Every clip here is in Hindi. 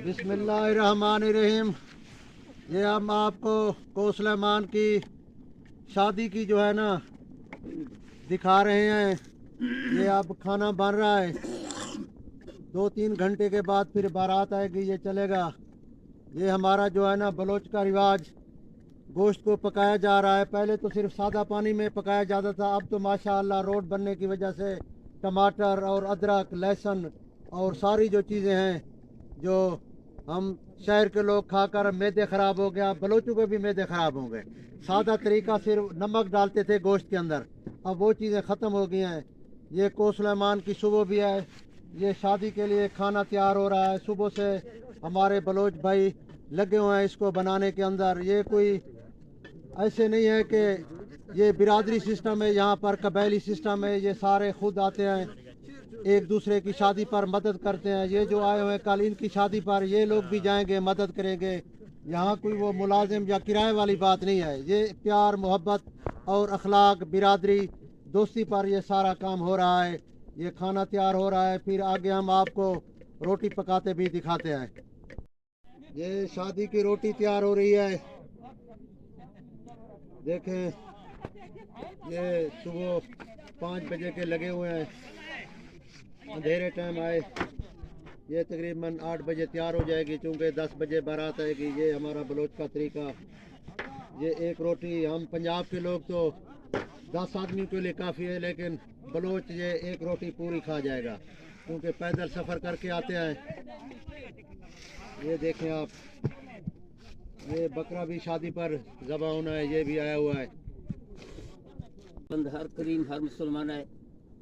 बिस्मिल्लाहिर्रहमानिर्रहीम। ये हम आपको को की शादी की जो है ना दिखा रहे हैं। ये अब खाना बन रहा है। 2-3 घंटे के बाद फिर बारात आएगी, ये चलेगा। ये हमारा जो है ना बलोच का रिवाज, गोश्त को पकाया जा रहा है। पहले तो सिर्फ सादा पानी में पकाया जाता था, अब तो माशाअल्लाह रोड बनने की वजह से टमाटर और अदरक, लहसुन और सारी जो चीज़ें हैं जो हम शहर के लोग खाकर मैदे ख़राब हो गया, बलोचों के भी मैदे ख़राब हो गए। सादा तरीका सिर्फ नमक डालते थे गोश्त के अंदर, अब वो चीज़ें ख़त्म हो गई हैं। ये को सुलेमान की सुबह भी है। ये शादी के लिए खाना तैयार हो रहा है। सुबह से हमारे बलोच भाई लगे हुए हैं इसको बनाने के अंदर। ये कोई ऐसे नहीं है कि ये बिरादरी सिस्टम है, यहाँ पर कबैली सिस्टम है। ये सारे खुद आते हैं, एक दूसरे की शादी पर मदद करते हैं। ये जो आए हुए हैं कल इनकी शादी पर, ये लोग भी जाएंगे, मदद करेंगे। यहाँ कोई वो मुलाजिम या किराए वाली बात नहीं है। ये प्यार, मोहब्बत और अखलाक, बिरादरी, दोस्ती पर ये सारा काम हो रहा है। ये खाना तैयार हो रहा है, फिर आगे हम आपको रोटी पकाते भी दिखाते हैं। ये शादी की रोटी तैयार हो रही है। देखें, ये सुबह 5 बजे के लगे हुए हैं, अंधेरे टाइम आए। ये तकरीबन 8 बजे तैयार हो जाएगी, चूँकि 10 बजे बारात आएगी। ये हमारा बलोच का तरीका। ये एक रोटी, हम पंजाब के लोग तो 10 आदमी के लिए काफ़ी है, लेकिन बलोच ये एक रोटी पूरी खा जाएगा, क्योंकि पैदल सफ़र करके आते हैं। ये देखें आप, ये बकरा भी शादी पर ज़बह होना है, ये भी आया हुआ है। हर करीम हर मुसलमान है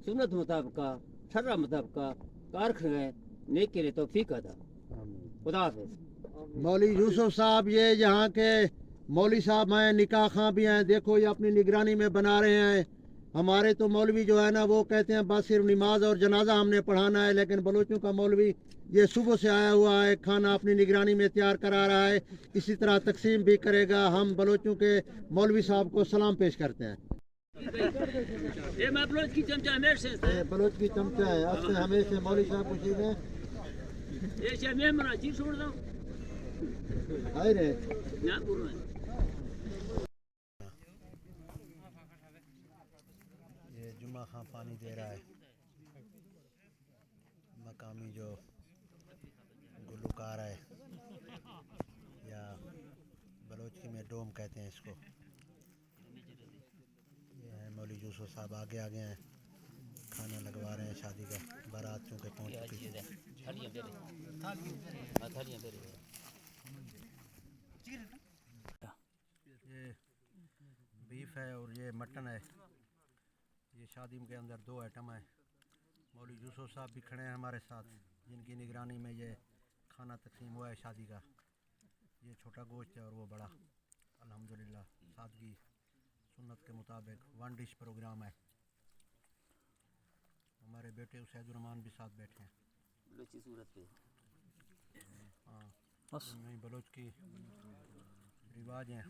सुन्नत मुताबिका शर्रा मुताबिका कार खड़े नेक के लिए तौफीक अदा। खुदा हाफिज। मौली यूसुफ साहब ये यहाँ के मौली साहब हैं, निकाह खां भी हैं। देखो ये अपनी निगरानी में बना रहे हैं। हमारे तो मौलवी जो है ना वो कहते हैं बस सिर्फ नमाज और जनाजा हमने पढ़ाना है, लेकिन बलोचों का मौलवी ये सुबह से आया हुआ है, खाना अपनी निगरानी में तैयार करा रहा है। इसी तरह तकसीम भी करेगा। हम बलोचों के मौलवी साहब को सलाम पेश करते हैं। ये मैं बलोच की चमचा हमेशा से ये बलोच की चमचा है, अब से हमेशा मौलवी साहब पूछी गए ये शे मैं मना जी छोड़ दो है रे। ना पूरा ये जुम्मा खां पानी दे रहा है। मकामी जो गुलकार है, या बलोची में डोम कहते हैं इसको। ये है मौली यूसुफ साहब आगे आ गए हैं, खाना लगवा रहे हैं शादी का। बारात चूँकि पहुँच चुकी है। ये बीफ है और ये मटन है। ये शादी के अंदर 2 आइटम है। मौली यूसुफ साहब भी खड़े हैं हमारे साथ, जिनकी निगरानी में ये खाना तकसीम हुआ है शादी का। ये छोटा गोश्त है और वो बड़ा। अल्हम्दुलिल्लाह सादगी सुन्नत के मुताबिक 1 डिश प्रोग्राम है। हमारे बेटे उसैदुर्रहमान भी साथ बैठे हैं। बलोची सूरत पे हाँ, नहीं बलोच की रिवाज हैं।